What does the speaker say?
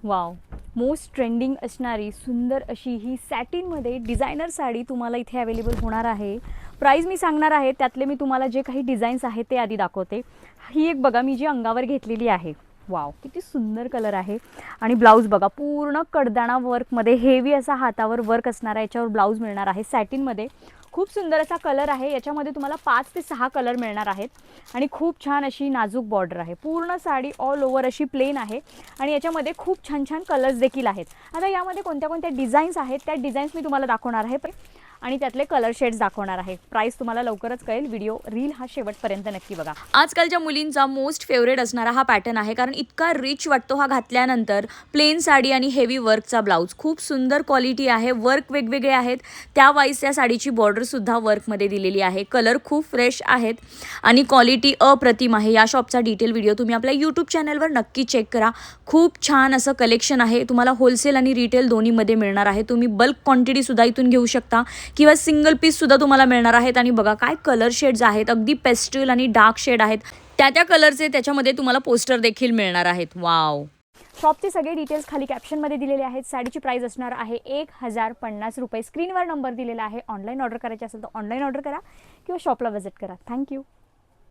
Wow, most trending असणारी सुंदर अशी ही सॅटिनमध्ये डिझायनर साडी तुम्हाला इथे अवेलेबल होणार आहे. प्राईस मी सांगणार आहे, त्यातले मी तुम्हाला जे काही डिझाईन्स आहेत ते आधी दाखवते. ही एक बघा मी जी अंगावर घेतलेली आहे. वाव, किती सुंदर कलर आहे. आणि ब्लाऊज बघा, पूर्ण कडदाणा वर्कमध्ये हेवी असा हातावर वर्क असणारा याच्यावर ब्लाऊज मिळणार आहे सॅटिनमध्ये. खूप सुंदर असा कलर आहे. याच्यामध्ये तुम्हाला 5 ते 6 कलर मिळणार आहेत. आणि खूप छान अशी नाजूक बॉर्डर आहे. पूर्ण साडी ऑल ओव्हर अशी प्लेन आहे. आणि याच्यामध्ये खूप छान छान कलर्स देखील आहेत. आता यामध्ये कोणत्या कोणत्या डिझाईन्स आहेत त्या डिझाईन्स मी तुम्हाला दाखवणार आहे आणि त्यातले कलर शेड्स दाखवणार आहे. प्राईस तुम्हाला लवकरच कळेल. व्हिडिओ रील हा शेवटपर्यंत नक्की बघा. आजकालच्या मुलींचा मोस्ट फेवरेट असणारा हा पॅटर्न आहे, कारण इतका रिच वाटतो हा घातल्यानंतर. प्लेन साडी आणि हेवी वर्कचा ब्लाऊज, खूप सुंदर क्वालिटी आहे. वर्क वेगवेगळे आहेत, त्यावाईज त्या साडीची बॉर्डरसुद्धा वर्कमध्ये दिलेली आहे. कलर खूप फ्रेश आहेत आणि क्वालिटी अप्रतिम आहे. या शॉपचा डिटेल व्हिडिओ तुम्ही आपल्या यूट्यूब चॅनलवर नक्की चेक करा. खूप छान असं कलेक्शन आहे. तुम्हाला होलसेल आणि रिटेल दोन्हीमध्ये मिळणार आहे. तुम्ही बल्क क्वांटिटीसुद्धा इथून घेऊ शकता किंवा सिंगल पीससुद्धा तुम्हाला मिळणार आहेत. आणि बघा काय कलर शेड्स आहेत, अगदी पेस्टल आणि डार्क शेड आहेत. त्या कलरचे त्याच्यामध्ये तुम्हाला पोस्टर देखील मिळणार आहेत. वाव. शॉपचे सगळे डिटेल्स खाली कॅप्शनमध्ये दिलेले आहेत. साडीची प्राईस असणार आहे 1050 रुपये. स्क्रीनवर नंबर दिलेला आहे. ऑनलाईन ऑर्डर करायची असेल तर ऑनलाईन ऑर्डर करा किंवा शॉपला व्हिजिट करा. थँक्यू.